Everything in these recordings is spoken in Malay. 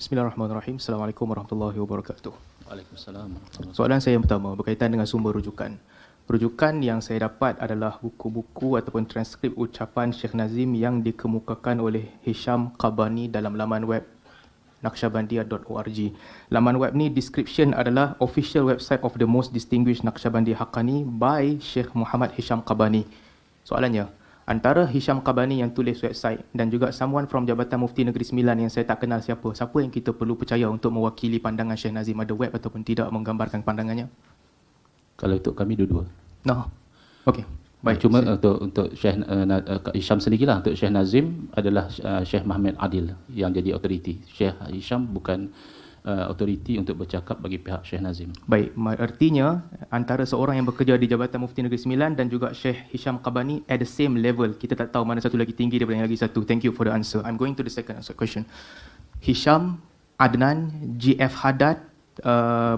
Bismillahirrahmanirrahim. Assalamualaikum warahmatullahi wabarakatuh. Waalaikumsalam. Soalan saya yang pertama berkaitan dengan sumber rujukan. Rujukan yang saya dapat adalah buku-buku ataupun transkrip ucapan Syekh Nazim yang dikemukakan oleh Hisham Qabani dalam laman web naqshbandia.org. Laman web ni description adalah official website of the most distinguished Naqshbandi Haqqani by Syekh Muhammad Hisham Qabani. Soalannya, antara Hisham Qabani yang tulis website dan juga someone from Jabatan Mufti Negeri Sembilan yang saya tak kenal siapa yang kita perlu percaya untuk mewakili pandangan Syekh Nazim ada web ataupun tidak menggambarkan pandangannya? Kalau untuk kami dua-dua. No. Okey. Baik. Cuma untuk Syekh Hisham sendirilah. Untuk Syekh Nazim adalah Syekh Muhammad Adil yang jadi autoriti. Syekh Hisham bukan autoriti untuk bercakap bagi pihak Syekh Nazim. Baik, artinya antara seorang yang bekerja di Jabatan Mufti Negeri Sembilan dan juga Syekh Hisham Qabani at the same level. Kita tak tahu mana satu lagi tinggi daripada yang lagi satu. Thank you for the answer. I'm going to the second question. Hisham, Adnan, GF Haddad,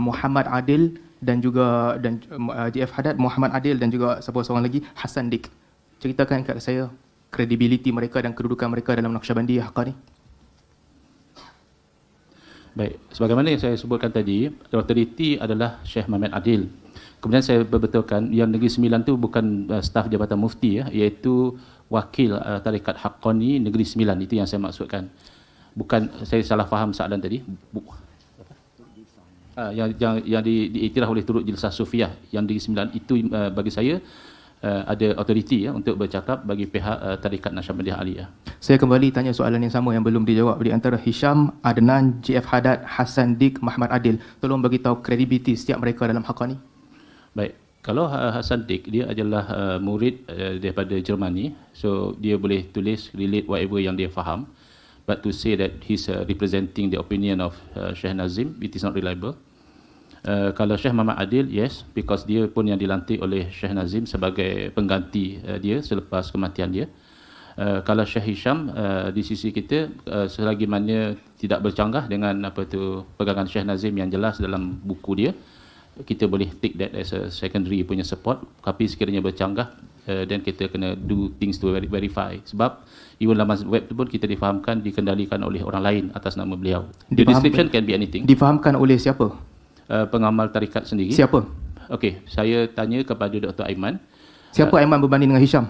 Muhammad Adil dan juga GF Haddad, Muhammad Adil dan juga siapa seorang lagi, Hassan Dik. Ceritakan kepada saya kredibiliti mereka dan kedudukan mereka dalam Naqshbandi Haqqani. Baik, sebagaimana yang saya sebutkan tadi, autoriti adalah Syekh Muhammad Adil. Kemudian saya berbetulkan yang Negeri Sembilan tu bukan staf Jabatan Mufti iaitu wakil Tarekat Haqqani Negeri Sembilan, itu yang saya maksudkan. Bukan, saya salah faham soalan tadi. Yang diiktiraf oleh Turut Jilsah Sufiah yang Negeri Sembilan itu bagi saya ada autoriti untuk bercakap bagi pihak Tarekat Naqshbandiyah Aliyah. Saya kembali tanya soalan yang sama yang belum dijawab di antara Hisham, Adnan, GF Haddad, Hassan Dik, Muhammad Adil. Tolong bagi tahu kredibiliti setiap mereka dalam Haqqani. Baik, kalau Hassan Dik dia adalah murid daripada Germany, so dia boleh tulis relate whatever yang dia faham. But to say that he's representing the opinion of Syekh Nazim, it is not reliable. Kalau Syekh Muhammad Adil, yes, because dia pun yang dilantik oleh Syekh Nazim sebagai pengganti dia selepas kematian dia. Kalau Syekh Hisham, di sisi kita, selagi mana tidak bercanggah dengan pegangan Syekh Nazim yang jelas dalam buku dia, kita boleh take that as a secondary punya support. Tapi sekiranya bercanggah, then kita kena do things to verify. Sebab even laman web tu pun kita difahamkan dikendalikan oleh orang lain atas nama beliau. The description can be anything. Difahamkan oleh siapa? Pengamal tarikat sendiri. Siapa? Okey, saya tanya kepada Dr. Aiman. Siapa Aiman berbanding dengan Hisham?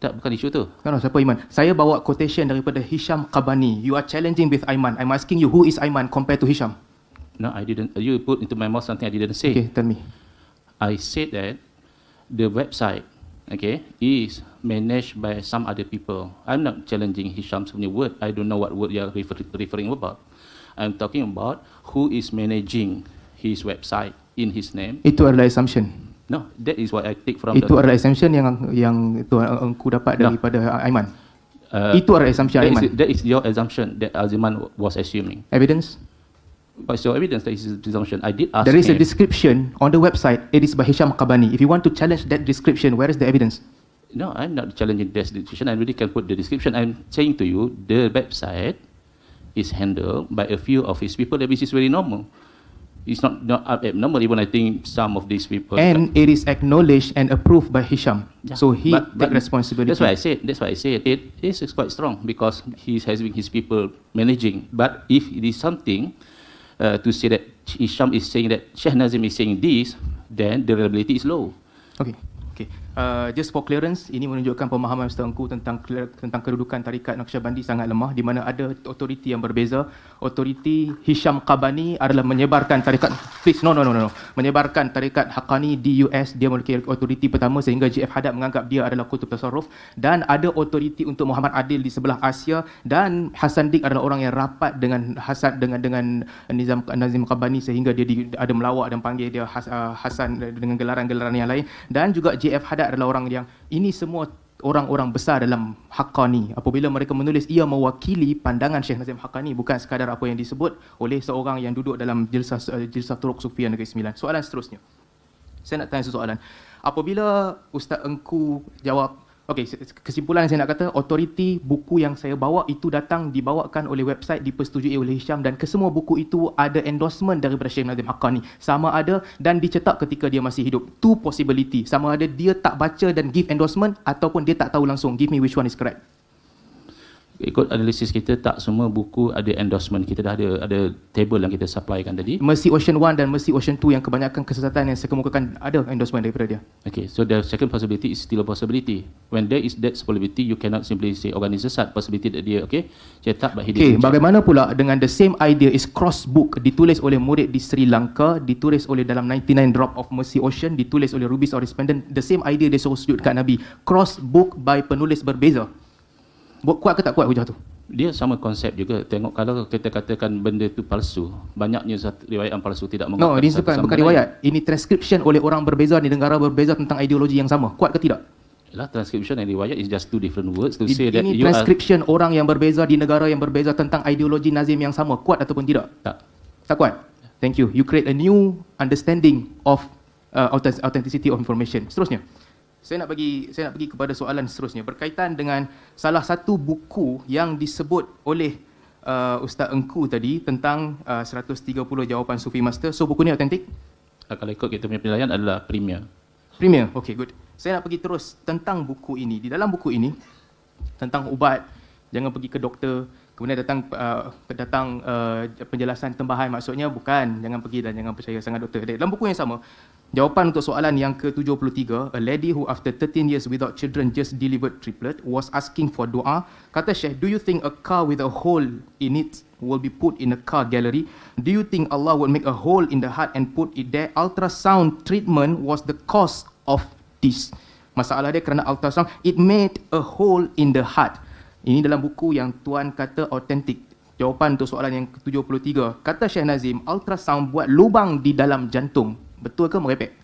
Tak, bukan isu tu. No, siapa Aiman? Saya bawa quotation daripada Hisham Qabani. You are challenging with Aiman. I'm asking you, who is Aiman compared to Hisham? No, I didn't. You put into my mouth something I didn't say. Okay, tell me. I said that the website, is managed by some other people. I'm not challenging Hisham's word. I don't know what word you are referring about. I'm talking about who is managing his website in his name. Itu adalah assumption. No, that is what I take from Itu adalah assumption yang itu engkau dapat daripada Aiman. Itu adalah assumption Aiman. That is your assumption that Aziman was assuming. Evidence? What's your evidence that is his assumption? I did ask There is a him. description on the website. It is by Hisham Qabani. If you want to challenge that description, where is the evidence? No, I'm not challenging that description. I really can put the description. I'm saying to you, the website is handled by a few of his people. That is very normal. It's not abnormal. Even I think some of these people. And it is acknowledged and approved by Hisham. Yeah, So he but take responsibility. That's why I said it is quite strong because he has been his people managing. But if it is something to say that Hisham is saying that Syekh Nazim is saying this, then the reliability is low. Okay. Just for clearance, ini menunjukkan pemahaman Ustaz Engku tentang kedudukan tarikat Naqshbandi sangat lemah, di mana ada autoriti yang berbeza. Autoriti Hisham Qabani adalah menyebarkan tarikat, menyebarkan tarikat Haqqani di US. Dia memiliki autoriti pertama sehingga GF Haddad menganggap dia adalah kutub tasarruf, dan ada autoriti untuk Muhammad Adil di sebelah Asia, dan Hassan Dik adalah orang yang rapat dengan dengan Nazim Qabani sehingga dia ada melawak dan panggil dia Hassan dengan gelaran-gelaran yang lain, dan juga GF Haddad adalah orang yang ini semua orang-orang besar dalam Haqqani. Apabila mereka menulis ia mewakili pandangan Syekh Nazim Haqqani, bukan sekadar apa yang disebut oleh seorang yang duduk dalam Jilsah Turuk Sufiah Negeri Sembilan. Soalan seterusnya, saya nak tanya soalan. Apabila Ustaz Engku jawab, kesimpulan yang saya nak kata, autoriti buku yang saya bawa itu dibawakan oleh website, dipersetujui oleh Hisham, dan kesemua buku itu ada endorsement daripada Syekh Nazim Haqqani. Sama ada dan dicetak ketika dia masih hidup. Two possibility. Sama ada dia tak baca dan give endorsement ataupun dia tak tahu langsung. Give me which one is correct. ikut analisis kita, tak semua buku ada endorsement. Kita dah ada table yang kita supplykan tadi. Mercy Ocean 1 dan Mercy Ocean 2 yang kebanyakan kesesatan yang saya kemukakan ada endorsement daripada dia. Okay, so the second possibility is still a possibility. When there is that possibility, you cannot simply say orang ni sesat. Possibility that dia cetak but he Okay, didn't. bagaimana pula dengan the same idea is cross book, ditulis oleh murid di Sri Lanka, ditulis oleh dalam 99 Drop of Mercy Ocean, ditulis oleh Rubis or Respondent, the same idea dia suruh sujud kat Nabi. Cross book by penulis berbeza. Kuat ke tak kuat hujah tu? Dia sama konsep juga. Tengok kalau kita katakan benda itu palsu, banyaknya riwayat yang palsu tidak No, mengungkap ini satu bukan sama lain. riwayat. Ini transcription oleh orang berbeza di negara berbeza tentang ideologi yang sama. Kuat ke tidak? Yalah, transcription and riwayat is just two different words to say that Ini you are transcription orang yang berbeza di negara yang berbeza tentang ideologi Nazim yang sama. Kuat ataupun tidak? tak. Tak kuat? Thank you. You create a new understanding of authenticity of information. Seterusnya. Saya nak pergi kepada soalan seterusnya berkaitan dengan salah satu buku yang disebut oleh Ustaz Engku tadi tentang 130 jawapan Sufi Master. So buku ni autentik? Kalau ikut kita punya penilaian adalah premier. Premier. Okay, good. Saya nak pergi terus tentang buku ini. Di dalam buku ini tentang ubat, jangan pergi ke doktor, kemudian datang penjelasan tambahan, maksudnya bukan jangan pergi dan jangan percaya sangat doktor. Dalam buku yang sama, jawapan untuk soalan yang ke-73, a lady who after 13 years without children just delivered triplet was asking for doa. Kata Syekh, do you think a car with a hole in it will be put in a car gallery? Do you think Allah will make a hole in the heart and put it there? Ultrasound treatment was the cause of this. Masalah dia kerana ultrasound, it made a hole in the heart. Ini dalam buku yang tuan kata autentik. Jawapan untuk soalan yang ke-73. Kata Syekh Nazim, ultrasound buat lubang di dalam jantung. Betul ke merepek?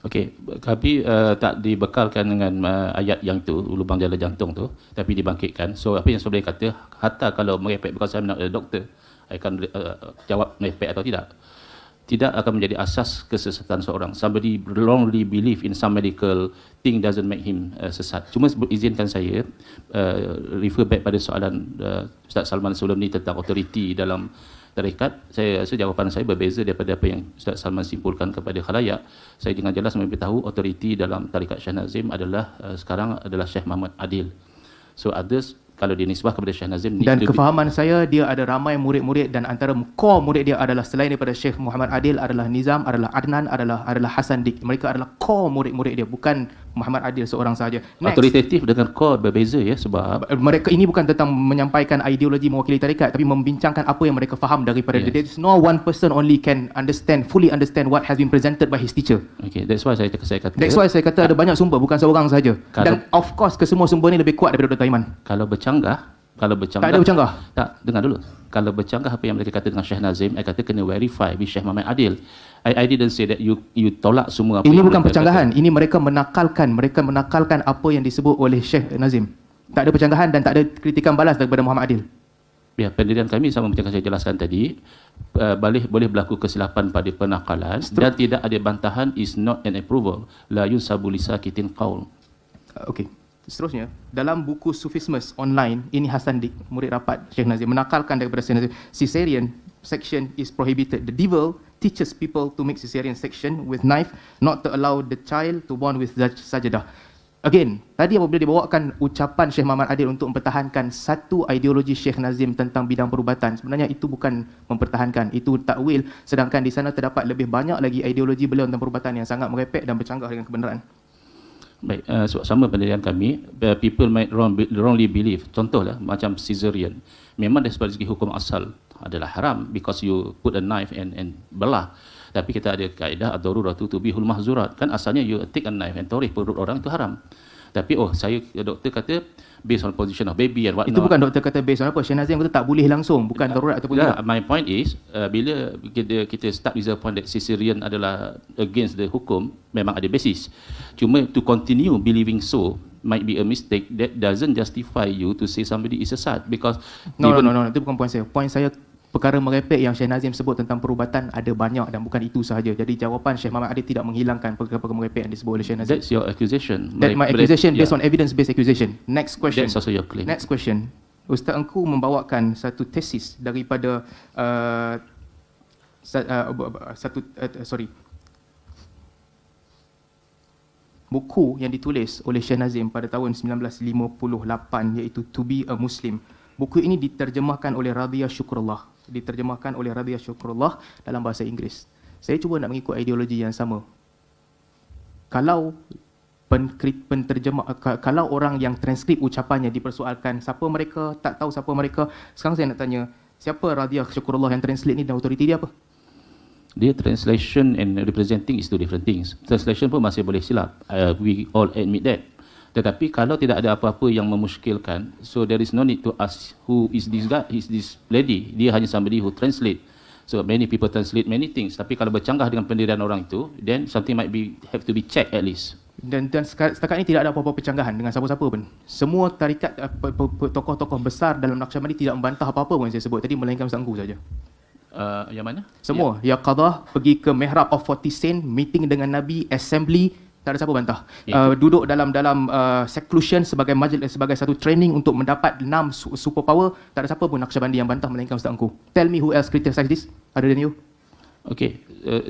Okey, tapi tak dibekalkan dengan ayat yang tu, lubang dalam jantung tu, tapi dibangkitkan. So apa yang saya boleh kata, hatta kalau merepek, because saya nak doktor, saya akan jawab merepek atau tidak. Tidak akan menjadi asas kesesatan seorang. Somebody wrongly believe in some medical thing doesn't make him sesat. Cuma izinkan saya refer back pada soalan Ustaz Salman sebelum ni tentang authority dalam tarekat. Saya rasa jawapan saya berbeza daripada apa yang Ustaz Salman simpulkan kepada khalayak. Saya dengan jelas memberitahu authority dalam tarekat Syekh Nazim adalah sekarang adalah Syekh Muhammad Adil. So others kalau dinisbah kepada Syekh Nazim, dan kefahaman saya, dia ada ramai murid-murid dan antara core murid dia adalah selain daripada Syekh Muhammad Adil adalah Nizam, adalah Adnan, adalah Hasan Dik. Mereka adalah core murid-murid dia, bukan Muhammad Adil seorang sahaja. Autoritatif dengan core berbeza ya, sebab mereka ini bukan tentang menyampaikan ideologi mewakili tarekat, tapi membincangkan apa yang mereka faham daripada dia. There is no one person only can fully understand what has been presented by his teacher. Okay, that's why saya kata. That's why saya kata ada banyak sumber, bukan seorang sahaja. Dan of course kesemua sumber ni lebih kuat daripada Dr. Iman. Kalau bercanggah, tak ada bercanggah. Tak, dengar dulu. Kalau bercanggah apa yang mereka kata dengan Syekh Nazim, saya kata kena verify with Syekh Muhammad Adil. I didn't say that you tolak semua apa. Ini bukan pencanggahan, ini mereka menakalkan apa yang disebut oleh Syekh Nazim. Tak ada pencanggahan dan tak ada kritikan balas daripada Muhammad Adil. Ya, pendirian kami sama macam yang saya jelaskan tadi, boleh berlaku kesilapan pada penakalan dan tidak ada bantahan is not an approval. La yusabu lisakitin qaul. Okey. Seterusnya, dalam buku Sufismus online, ini Hasan Dik, murid rapat Syekh Nazim, menakalkan daripada Syekh Nazim, cesarean section is prohibited. The devil teaches people to make cesarean section with knife, not to allow the child to born with sajadah. Again, tadi apabila dibawakan ucapan Syekh Muhammad Adil untuk mempertahankan satu ideologi Syekh Nazim tentang bidang perubatan, sebenarnya itu bukan mempertahankan, itu takwil, sedangkan di sana terdapat lebih banyak lagi ideologi beliau tentang perubatan yang sangat merepek dan bercanggah dengan kebenaran. Baik, sama pendirian kami, people might wrongly believe, contohlah macam cesarean, memang dari segi hukum asal adalah haram because you put a knife and belah. Tapi kita ada kaedah ad-daruratu tubihul mahzurat, kan asalnya you take a knife and torih perut orang itu haram. Tapi saya doktor kata based on position of baby and what itu bukan doktor kata based on apa, Syekh Nazim kata tak boleh langsung, bukan darurat ataupun tidak. My point is bila kita start with the point that cesarean adalah against the hukum, memang ada basis. Cuma to continue believing so might be a mistake that doesn't justify you to say somebody is sesat because no, itu bukan point saya. Point saya perkara merepek yang Syekh Nazim sebut tentang perubatan ada banyak dan bukan itu sahaja. Jadi jawapan Syekh Muhammad Adil tidak menghilangkan perkara-perkara merepek yang disebut oleh Syekh Nazim. That's your accusation. That my accusation based on evidence-based accusation. Next question. That's also your claim. Next question. Ustaz Engku membawakan satu tesis daripada buku yang ditulis oleh Syekh Nazim pada tahun 1958 iaitu To Be a Muslim. Buku ini diterjemahkan oleh Radhiyah Syukrullah. Dalam bahasa Inggeris. Saya cuba nak mengikut ideologi yang sama. Kalau kalau orang yang transkrip ucapannya dipersoalkan siapa mereka, tak tahu siapa mereka, sekarang saya nak tanya, siapa Radhiyah Syukrullah yang translate ni dan autoriti dia apa? Dia translation and representing is two different things. Translation pun masih boleh silap. We all admit that. Tetapi kalau tidak ada apa-apa yang memuskilkan, so there is no need to ask who is this guy, is this lady. Dia hanya somebody who translate. So many people translate many things. Tapi kalau bercanggah dengan pendirian orang itu, then something might have to be checked at least. Dan setakat ini tidak ada apa-apa pencanggahan dengan siapa-siapa pun. Semua tarikat, tokoh-tokoh besar dalam Naqsyabandi tidak membantah apa-apa pun yang saya sebut tadi, melainkan Ustaz Engku saja. Yang mana? Semua. Ya Qadah pergi ke Mihrab of 40 Sen, meeting dengan Nabi, assembly, tak ada siapa bantah. Duduk dalam seclusion sebagai majlis, sebagai satu training untuk mendapat 6 superpower, tak ada siapa pun Naqsyabandi yang bantah melainkan Ustaz Engku. Tell me who else criticize this other than you? Okey,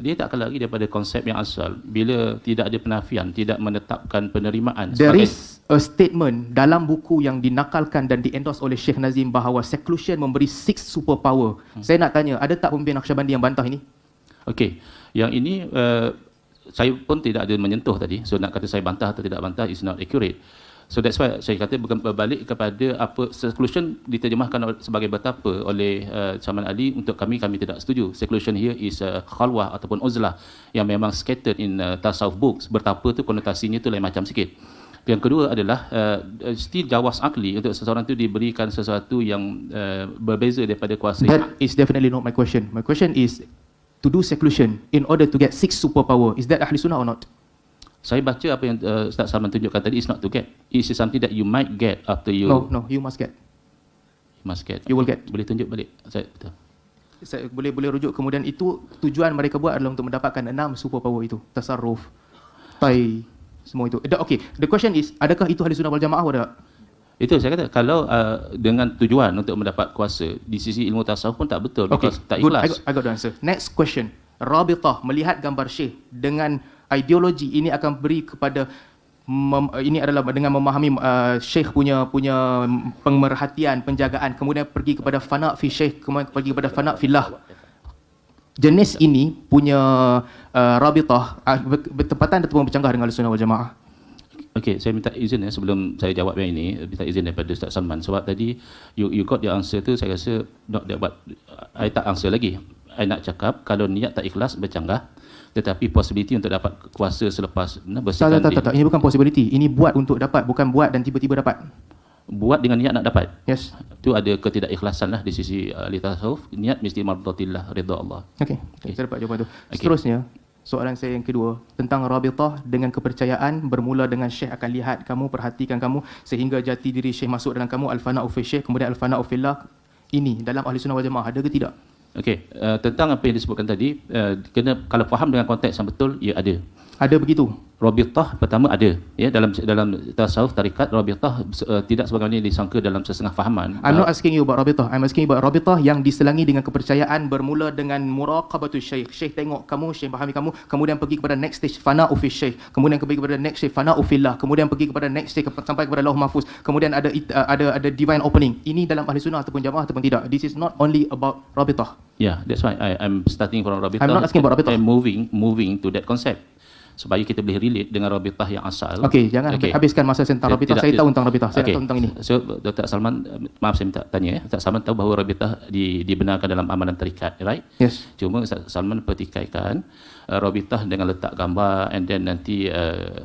dia tak akan lari daripada konsep yang asal bila tidak ada penafian, tidak menetapkan penerimaan. There is a statement dalam buku yang dinakalkan dan di-endorse oleh Syekh Nazim bahawa seclusion memberi 6 superpower. Saya nak tanya, ada tak pemimpin Naqsyabandi yang bantah ini? Okey, yang ini saya pun tidak ada menyentuh tadi. So nak kata saya bantah atau tidak bantah is not accurate. So that's why saya kata berbalik kepada apa seclusion diterjemahkan sebagai betapa oleh Salman Ali. Untuk kami tidak setuju. Seclusion here is khalwah ataupun uzlah yang memang scattered in tasawuf books. Bertapa tu konotasinya tu lain macam sikit. Yang kedua adalah still jawas akli untuk seseorang itu diberikan sesuatu yang berbeza daripada kuasa. That is definitely not my question. My question is to do seclusion in order to get 6 superpower. Is that Ahli Sunnah or not? Saya baca apa yang Ustaz Salman tunjukkan tadi is not to get. It is something that you might get after you. No, you must get. You must get. You will get. Boleh tunjuk balik. Betul. Saya boleh rujuk, kemudian itu tujuan mereka buat adalah untuk mendapatkan 6 superpower itu. Tasarruf, semua itu. Okay, the question is, adakah itu Ahli Sunnah wal Jamaah atau tidak? Itu saya kata, kalau dengan tujuan untuk mendapat kuasa di sisi ilmu tasawuf pun tak betul. Okay, tak good. ikhlas. I got the answer. Next question. Rabitah melihat gambar Syekh dengan ideologi ini akan beri kepada ini adalah dengan memahami Syekh punya pemerhatian, penjagaan, kemudian pergi kepada fana fi Syekh, kemudian pergi kepada fana fillah. Jenis ini punya rabitah bertepatan ataupun bercanggah dengan Ahlussunnah wal Jamaah. Okey, saya minta izin sebelum saya jawab yang ini, minta izin daripada Ustaz Salman sebab tadi you got the answer tu, saya rasa not that, but I tak answer lagi. I nak cakap kalau niat tak ikhlas bercanggah, tetapi possibility untuk dapat kuasa selepas bersihkan. Tak. Ini bukan possibility. Ini buat untuk dapat, bukan buat dan tiba-tiba dapat. Buat dengan niat nak dapat. Yes. Itu ada ketidakikhlasan lah di sisi ahli tasawuf. Niat mesti mardatillah, ridha Allah. Okey. Saya dapat jawapan tu. Seterusnya, soalan saya yang kedua tentang rabitah dengan kepercayaan bermula dengan Syekh akan lihat kamu, perhatikan kamu sehingga jati diri Syekh masuk dalam kamu, al-fana'u fi Syekh, kemudian al-fana'u fillah. Ini dalam Ahlussunnah wal Jamaah ada ke tidak? Okey, tentang apa yang disebutkan tadi, kena kalau faham dengan konteks yang betul, ya ada. Ada begitu. Rabitah pertama ada, ya, dalam tasawuf tarikat rabitah tidak sebagaimana disangka dalam setengah fahaman. I'm not asking you about rabitah. I'm asking you about rabitah yang diselangi dengan kepercayaan bermula dengan muraqabatul syekh. Syekh tengok kamu, Syekh fahami kamu, kemudian pergi kepada next stage fana'u fi syekh, kemudian pergi kepada next stage fana'u fillah, kemudian pergi kepada next stage sampai kepada lauh mahfuz, kemudian ada divine opening. Ini dalam Ahli Sunnah ataupun Jamaah ataupun tidak. This is not only about rabitah. Yeah, that's why I'm starting from rabitah. I'm not asking about rabitah. I'm moving to that concept, supaya kita boleh relate dengan rabitah yang asal. Okey, jangan habiskan masa tentang rabitah. Saya tahu tentang rabitah. Saya tahu tentang ini. So, Dr. Salman, maaf saya minta tanya, Dr. Salman tahu bahawa rabitah dibenarkan dalam amalan tarikat, right? Yes. Cuma Dr. Salman pertikaikan rabitah dengan letak gambar and then nanti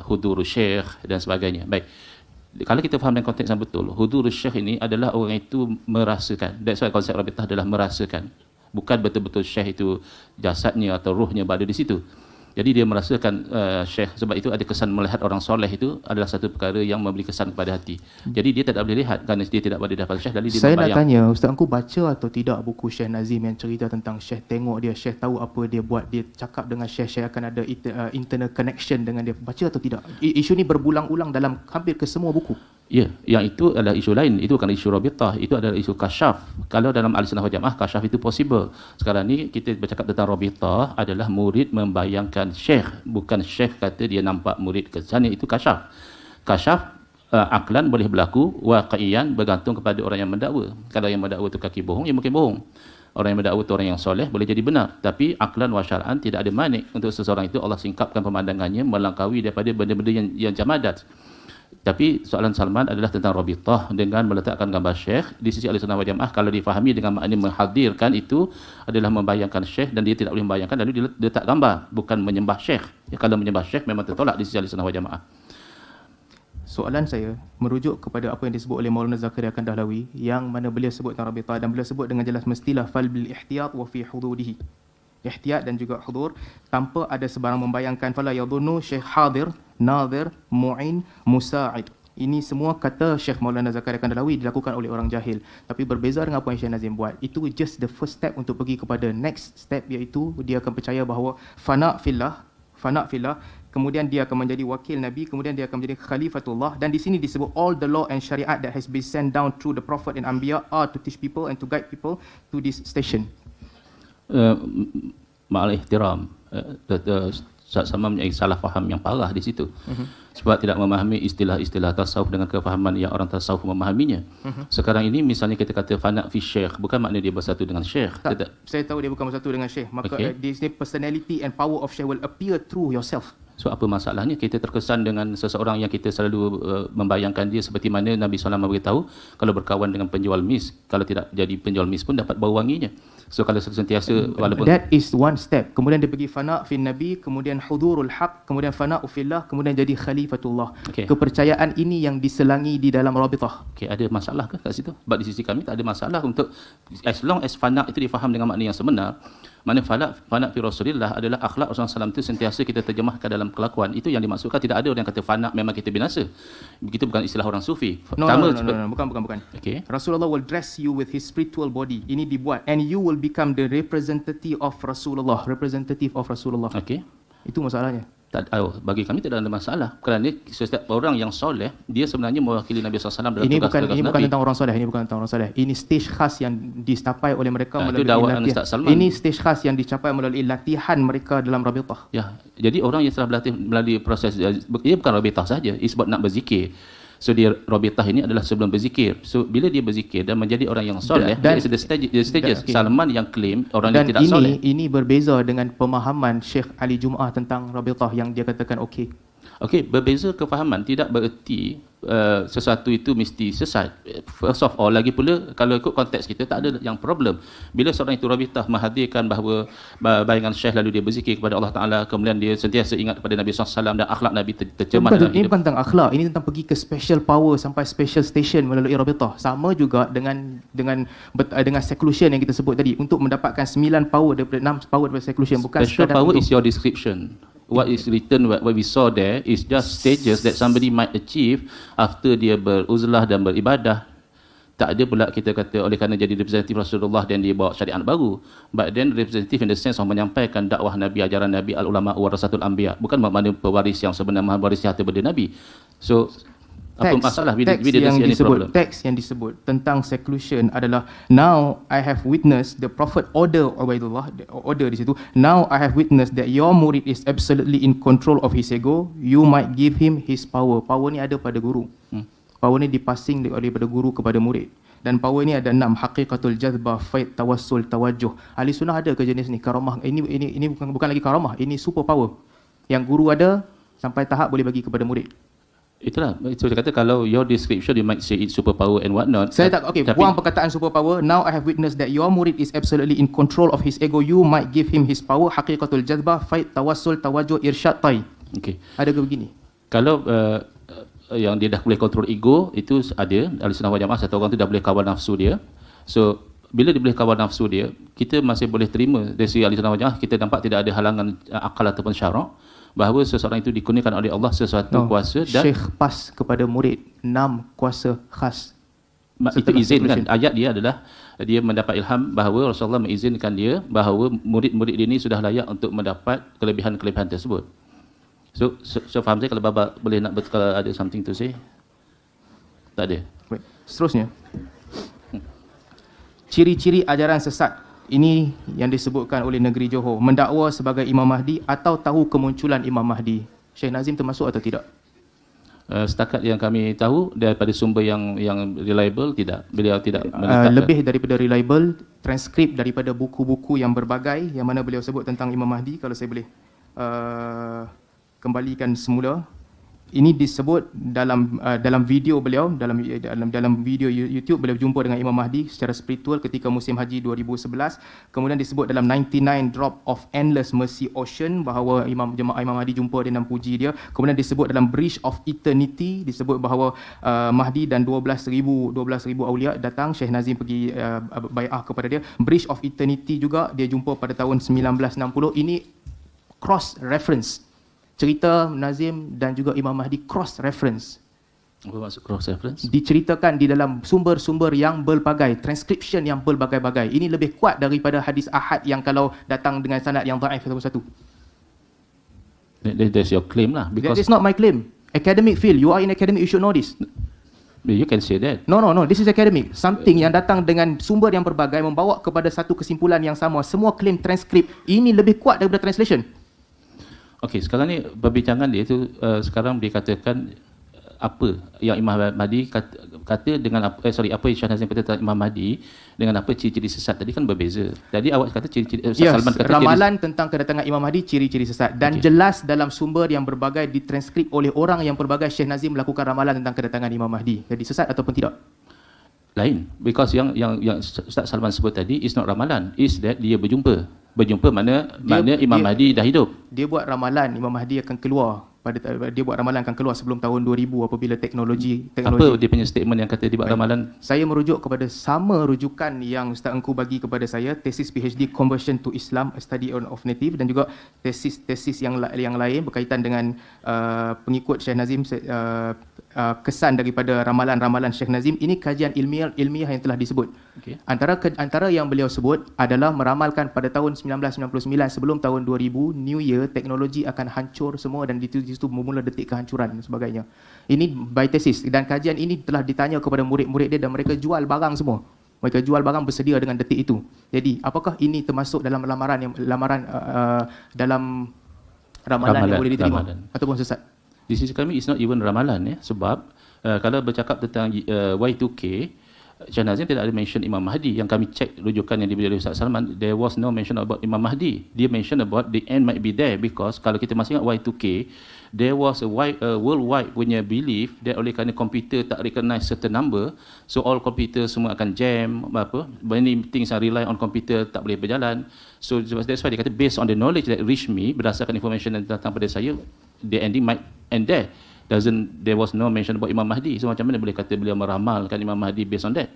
hudurul syekh dan sebagainya. Baik. Kalau kita faham dengan konteks yang betul, hudurul syekh ini adalah orang itu merasakan. That's why konsep rabitah adalah merasakan. Bukan betul-betul syekh itu jasadnya atau ruhnya berada di situ. Jadi dia merasakan syekh, sebab itu ada kesan melihat orang soleh itu adalah satu perkara yang memberi kesan kepada hati. Jadi dia tidak boleh lihat kerana dia tidak berada di hadapan syekh. Dia saya nak tanya, Ustaz Engku baca atau tidak buku Syekh Nazim yang cerita tentang syekh tengok dia, syekh tahu apa dia buat, dia cakap dengan syekh akan ada internal connection dengan dia. Baca atau tidak? Isu ni berulang-ulang dalam hampir ke semua buku. Ya, yang itu adalah isu lain. Itu bukan isu Rabitah, itu adalah isu kasyaf. Kalau dalam Ahlussunnah wal Jamaah, kasyaf itu possible. Sekarang ni kita bercakap tentang Rabitah adalah murid membayangkan syekh, bukan syekh kata dia nampak murid ke sana, itu kasyaf. Kasyaf aklan boleh berlaku, waqiyan bergantung kepada orang yang mendakwa. Kalau yang mendakwa itu kaki bohong, ya mungkin bohong. Orang yang mendakwa itu orang yang soleh, boleh jadi benar. Tapi aklan wa syar'an tidak ada manik untuk seseorang itu Allah singkapkan pemandangannya melangkaui daripada benda-benda yang jamadat. Tapi soalan Salman adalah tentang Rabitah dengan meletakkan gambar syekh. Di sisi Ahlussunnah wal Jamaah, kalau difahami dengan makna menghadirkan, itu adalah membayangkan syekh dan dia tidak boleh membayangkan lalu dia letak gambar, bukan menyembah syekh. Ya, kalau menyembah syekh memang tertolak di sisi Ahlussunnah wal Jamaah. Soalan saya merujuk kepada apa yang disebut oleh Maulana Zakaria Kandahlawi, yang mana beliau sebut tentang Rabitah dan beliau sebut dengan jelas mestilah fal bil ihtiyat wa fi hududihi. Ihtiyat dan juga hudur, tanpa ada sebarang membayangkan. Fala yadhunnu syekh hadir, nadir, mu'in, musa'id. Ini semua kata Syekh Maulana Zakaria Kandahlawi dilakukan oleh orang jahil. Tapi berbeza dengan apa yang Syekh Nazim buat. Itu just the first step untuk pergi kepada next step, iaitu dia akan percaya bahawa fana fillah, kemudian dia akan menjadi wakil Nabi, kemudian dia akan menjadi khalifatullah. Dan di sini disebut all the law and syariat that has been sent down through the prophet and anbiya are to teach people and to guide people to this station. Ma'al ihtiram, sama mempunyai salah faham yang parah di situ. Sebab tidak memahami istilah-istilah tasawuf dengan kefahaman yang orang tasawuf memahaminya. Sekarang ini misalnya kita kata fana fi syekh, bukan makna dia bersatu dengan syekh. Saya tahu dia bukan bersatu dengan syekh. Maka di sini personality and power of syekh will appear through yourself. So apa masalahnya kita terkesan dengan seseorang yang kita selalu membayangkan dia seperti mana Nabi SAW beritahu, kalau berkawan dengan penjual mis, kalau tidak jadi penjual mis pun dapat bau wanginya. So kalau sentiasa walaupun that is one step. Kemudian dia pergi fana fi nabi, kemudian hudurul haq, kemudian fana fillah, kemudian jadi khalifatullah. Kepercayaan ini yang diselangi di dalam Rabitah. Ada masalah ke kat situ? Sebab di sisi kami tak ada masalah untuk as long as fana itu difaham dengan makna yang sebenar. Mana fana fi Rasulillah adalah akhlak Rasulullah SAW itu sentiasa kita terjemahkan dalam kelakuan. Itu yang dimaksudkan. Tidak ada orang yang kata fana memang kita binasa. Begitu bukan istilah orang sufi. No, bukan. Rasulullah will dress you with his spiritual body. Ini dibuat and you will become the representative of Rasulullah. Itu masalahnya. Bagi kami tidak ada masalah. Kerana setiap orang yang soleh, dia sebenarnya mewakili Nabi SAW dalam ini tugas-tugas Nabi. Ini bukan tentang orang soleh. Ini stage khas yang dicapai oleh mereka melalui latihan. Ini stage khas yang dicapai melalui latihan mereka dalam Rabitah. Ya, jadi orang yang telah berlatih melalui proses, ia bukan Rabitah saja, ia sebab nak berzikir. So dia Rabitah ini adalah sebelum berzikir. So bila dia berzikir dan menjadi orang yang soleh, dia ada stages. Salman yang claim orang yang tidak soleh. Ini berbeza dengan pemahaman Syekh Ali Jum'ah tentang Rabitah yang dia katakan okey. Okey, berbeza kefahaman tidak bererti sesuatu itu mesti sesat. First of all, lagi pula kalau ikut konteks kita tak ada yang problem. Bila seorang itu Rabitah menghadirkan bahawa bayangan syekh lalu dia berzikir kepada Allah Ta'ala, kemudian dia sentiasa ingat kepada Nabi SAW dan akhlak Nabi tercemar dalam hidup. Ini bukan tentang akhlak, ini tentang pergi ke special power sampai special station melalui Rabitah. Sama juga dengan seclusion yang kita sebut tadi, untuk mendapatkan 9 power daripada 6 power daripada seclusion. Bukan special power is your description. What is written, what we saw there is just stages that somebody might achieve after dia beruzlah dan beribadah. Tak ada pula kita kata oleh kerana jadi representatif Rasulullah dan dia bawa syariat baru. But then representative in the sense of menyampaikan dakwah Nabi, ajaran Nabi, al-ulama warasatul anbiya. Bukan makna pewaris yang sebenar, mewaris harta benda Nabi. So apa masalah bila teks yang disebut tentang seclusion adalah, now I have witnessed the prophet order di situ, now I have witnessed that your murid is absolutely in control of his ego, you might give him his power. Power ni ada pada guru. Power ni dipasing daripada guru kepada murid. Dan power ni ada 6: haqiqatul jazbah, faid, tawassul, tawajuh. Ahli sunnah ada ke jenis ni? Karamah. Ini bukan lagi karamah, ini super power yang guru ada sampai tahap boleh bagi kepada murid. Itulah, itu saya kata kalau your description you might say it's superpower and what not. Saya tak, buang perkataan superpower. Now I have witnessed that your murid is absolutely in control of his ego. You might give him his power. Haqiqatul jazbah, faid, tawassul, tawajuh, irsyad, tai. Ada ke begini? Kalau yang dia dah boleh kontrol ego, itu ada. Ahlussunnah wal Jamaah, satu orang tu dah boleh kawal nafsu dia. So bila dia boleh kawal nafsu dia, kita masih boleh terima dari segi Ahlussunnah wal Jamaah, kita nampak tidak ada halangan akal ataupun syarak bahawa seseorang itu dikurniakan oleh Allah sesuatu kuasa dan Syekh pas kepada murid 6 kuasa khas. Itu izin kan. Ayat dia adalah dia mendapat ilham bahawa Rasulullah mengizinkan dia bahawa murid-murid dia ini sudah layak untuk mendapat kelebihan-kelebihan tersebut. So faham saya kalau Baba boleh nak kalau ada something to say. Tak ada. Baik. Seterusnya, ciri-ciri ajaran sesat ini yang disebutkan oleh negeri Johor, mendakwa sebagai Imam Mahdi atau tahu kemunculan Imam Mahdi. Syekh Nazim termasuk atau tidak? Setakat yang kami tahu daripada sumber yang reliable, tidak. Beliau tidak menetapkan. Lebih daripada reliable, transkrip daripada buku-buku yang berbagai yang mana beliau sebut tentang Imam Mahdi, kalau saya boleh kembalikan semula. Ini disebut dalam video beliau, dalam video YouTube beliau jumpa dengan Imam Mahdi secara spiritual ketika musim haji 2011. Kemudian disebut dalam 99 Drop of Endless Mercy Ocean bahawa jemaah Imam Mahdi jumpa dia dan puji dia. Kemudian disebut dalam Bridge of Eternity, disebut bahawa Mahdi dan 12,000 awliya datang, Syekh Nazim pergi bai'ah kepada dia. Bridge of Eternity juga dia jumpa pada tahun 1960. Ini cross reference. Cerita Nazim dan juga Imam Mahdi cross reference. Apa maksud cross reference? Diceritakan di dalam sumber-sumber yang berbagai, transcription yang berbagai-bagai. Ini lebih kuat daripada hadis ahad yang kalau datang dengan sanad yang dhaif satu-satu. That's your claim lah. That Because is not my claim. Academic field, you are in academic, you should know this. you can say that. No, this is academic. Something yang datang dengan sumber yang berbagai membawa kepada satu kesimpulan yang sama. Semua claim transkrip. Ini lebih kuat daripada translation. Okey, sekarang ni perbincangan dia tu sekarang dikatakan apa yang Imam Mahdi kata dengan apa apa yang Syekh Nazim kata tentang Imam Mahdi dengan apa ciri-ciri sesat tadi kan berbeza. Tadi awak kata ciri-ciri Salman kata ramalan tentang kedatangan Imam Mahdi ciri-ciri sesat dan jelas dalam sumber yang berbagai ditranskrip oleh orang yang berbagai. Syekh Nazim melakukan ramalan tentang kedatangan Imam Mahdi. Jadi sesat ataupun tidak? lain, because yang Ustaz Salman sebut tadi is not ramalan, is that dia berjumpa mana Imam Mahdi dah hidup. Dia buat ramalan Imam Mahdi akan keluar dia buat ramalan akan keluar sebelum tahun 2000 apabila teknologi. Apa dia punya statement yang kata dia buat ramalan? Saya merujuk kepada sama rujukan yang Ustaz Engku bagi kepada saya, tesis PhD Conversion to Islam, A Study of Native, dan juga tesis yang lain berkaitan dengan pengikut Syekh Nazim, kesan daripada ramalan-ramalan Syekh Nazim. Ini kajian ilmiah yang telah disebut. Okay. Antara yang beliau sebut adalah meramalkan pada tahun 1999 sebelum tahun 2000 New Year teknologi akan hancur semua dan di situ bermula detik kehancuran dan sebagainya. Ini by tesis, dan kajian ini telah ditanya kepada murid-murid dia dan mereka jual barang semua. Mereka jual barang bersedia dengan detik itu. Jadi, apakah ini termasuk dalam dalam ramalan yang boleh diterima ataupun sesat? Di sisi kami is not even ramalan, sebab kalau bercakap tentang Y2K, Syekh Nazim tidak ada mention Imam Mahdi. Yang kami cek rujukan yang diberi oleh Ustaz Salman, there was no mention about Imam Mahdi. Dia mention about the end might be there, because kalau kita masih ingat Y2K, there was a worldwide punya belief that oleh kerana komputer tak recognize certain number, so all komputer semua akan jam, many things are rely on komputer tak boleh berjalan. So that's why dia kata based on the knowledge that reach me, berdasarkan information yang datang pada saya, the ending might end there. There was no mention about Imam Mahdi. So macam mana boleh kata beliau meramalkan Imam Mahdi based on that?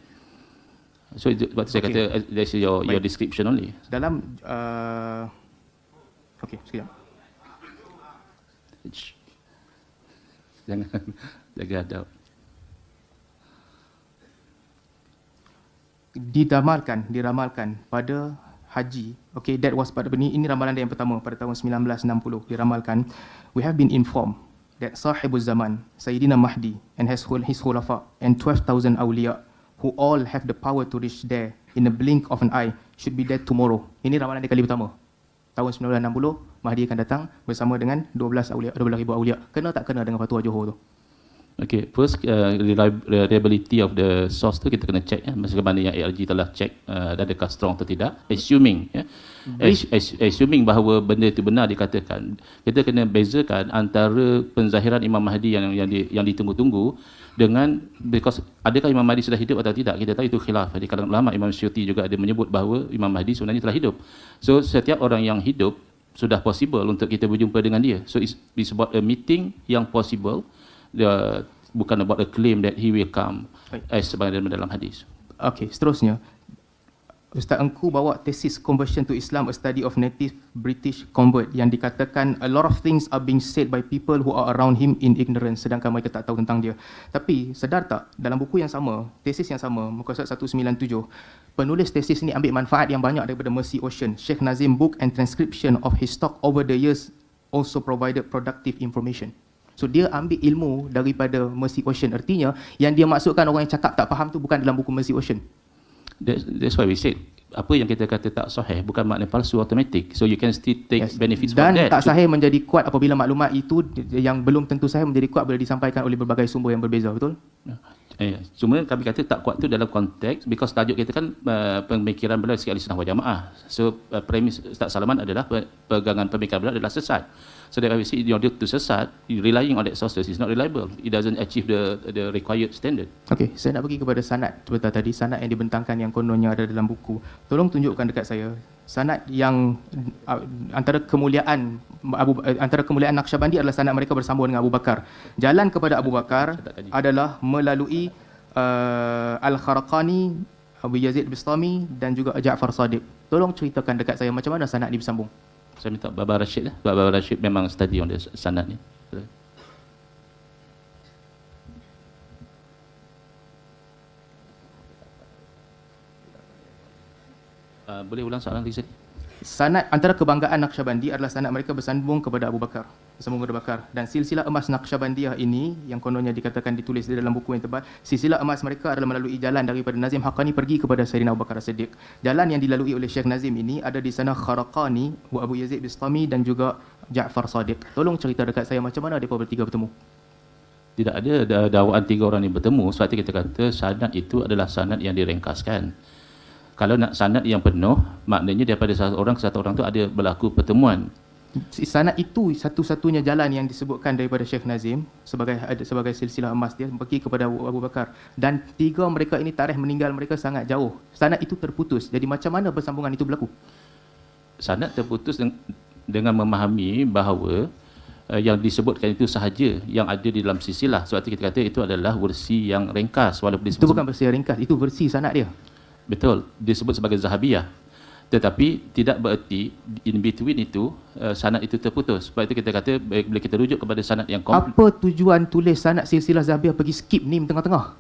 So sebab saya kata that's your description only. Dalam sekejap. Jangan jaga adab. Diramalkan pada haji. Okay, that was pada ini ramalan dia yang pertama pada tahun 1960 diramalkan. We have been informed that Sahibuz Zaman, Sayyidina Mahdi and his khulafa and 12,000 awliya who all have the power to reach there in a blink of an eye should be there tomorrow. Ini ramalan dia kali pertama. Tahun 1960, Mahdi akan datang bersama dengan 12,000 awliya. Kena tak kena dengan fatwa Johor tu? Okay, first reliability of the source tu kita kena check bagaimana yang ARG telah check adakah strong atau tidak, assuming assuming bahawa benda itu benar dikatakan. Kita kena bezakan antara penzahiran Imam Mahdi yang ditunggu-tunggu dengan, because adakah Imam Mahdi sudah hidup atau tidak, kita tahu itu khilaf di kalangan ulama. Imam Syuuti juga ada menyebut bahawa Imam Mahdi sebenarnya telah hidup. So setiap orang yang hidup sudah possible untuk kita berjumpa dengan dia. So it's about a meeting yang possible. Bukan about a claim that he will come as sebagaimana dalam hadis. Okey, seterusnya Ustaz Engku bawa tesis Conversion to Islam, A Study of Native British Convert, yang dikatakan a lot of things are being said by people who are around him in ignorance, sedangkan mereka tak tahu tentang dia. Tapi sedar tak, dalam buku yang sama, tesis yang sama, muka surat 197, penulis tesis ni ambil manfaat yang banyak daripada Mercy Ocean. Syekh Nazim book and transcription of his talk over the years also provided productive information. So dia ambil ilmu daripada Mercy Ocean. Artinya yang dia maksudkan orang yang cakap tak faham tu bukan dalam buku Mercy Ocean. That's why we said apa yang kita kata tak sahih bukan makna palsu automatic. So you can still take benefits Dan from that. tak sahih menjadi kuat apabila maklumat itu yang belum tentu sahih menjadi kuat bila disampaikan oleh berbagai sumber yang berbeza, betul? Cuma kami kata tak kuat tu dalam konteks because tajuk kita kan pemikiran beliau sekali sunnah wal jamaah. So premis Ustaz Salaman adalah pegangan pemikiran beliau adalah sesat. So that we see in order to sesat, relying on that sources is not reliable. It doesn't achieve the required standard. Okey, saya nak pergi kepada sanad sebentar tadi, sanad yang dibentangkan yang kononnya ada dalam buku. Tolong tunjukkan dekat saya sanad yang antara kemuliaan Naqsyabandi adalah sanad mereka bersambung dengan Abu Bakar. Jalan kepada Abu Bakar adalah melalui Al-Kharaqani, Abu Yazid Bistami dan juga Ja'far Sadiq. Tolong ceritakan dekat saya macam mana sanad ni bersambung. Saya minta Baba Rashid lah. Baba Rashid memang study on the sanad ni. Boleh ulang soalan lagi sekali? Sanad antara kebanggaan Naqsyabandi adalah sanad mereka bersambung kepada Abu Bakar. Bersambung kepada Bakar. Dan silsilah emas Naqsyabandiyah ini yang kononnya dikatakan ditulis di dalam buku yang tebal, silsilah emas mereka adalah melalui jalan daripada Nazim Haqqani pergi kepada Sayyidina Abu Bakar As-Siddiq. Jalan yang dilalui oleh Syekh Nazim ini ada di sana Kharaqani, Abu Yazid Bistami dan juga Ja'far Sadiq. Tolong cerita dekat saya macam mana mereka bertiga bertemu. Tidak ada dakwaan tiga orang ini bertemu. Sebab itu kita kata sanad itu adalah sanad yang direngkaskan. Kalau nak sanad yang penuh, maknanya daripada satu orang ke satu orang tu ada berlaku pertemuan. Sanad itu satu-satunya jalan yang disebutkan daripada Syekh Nazim sebagai silsilah emas dia pergi kepada Abu Bakar. Dan tiga mereka ini tarikh meninggal mereka sangat jauh. Sanad itu terputus. Jadi macam mana persambungan itu berlaku? Sanad terputus dengan memahami bahawa yang disebutkan itu sahaja yang ada di dalam silsilah. Sebab itu kita kata itu adalah versi yang ringkas. Walaupun Itu bukan versi yang ringkas, itu versi sanad dia. Betul, disebut sebagai Zahabiyah. Tetapi tidak bererti in between itu sanad itu terputus. Sebab itu kita kata bila kita rujuk kepada sanad yang komplit. Apa tujuan tulis sanad silsilah Zahabiyah pergi skip ni tengah-tengah?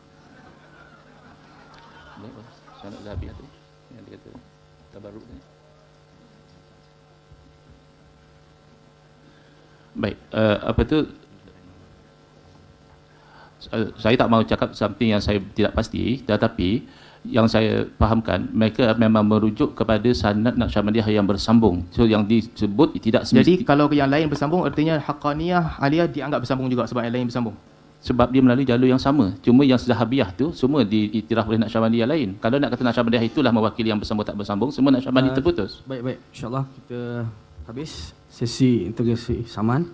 Sanad Zahabiyah tu yang dia kata tabarruk ni. Baik, apa tu saya tak mahu cakap something yang saya tidak pasti, tetapi yang saya fahamkan mereka memang merujuk kepada sanad Naqsyabandiyah yang bersambung. So yang disebut tidak Jadi semesti. kalau yang lain bersambung artinya Haqqaniyah, Aliyah dianggap bersambung juga sebab yang lain bersambung. Sebab dia melalui jalur yang sama. Cuma yang Zahabiyah tu semua diiktiraf oleh Naqsyabandiyah lain. Kalau nak kata Naqsyabandiyah itulah mewakili yang bersambung tak bersambung, semua Naqsyabandi terputus. Baik, insya-Allah kita habis sesi integrasi Saman.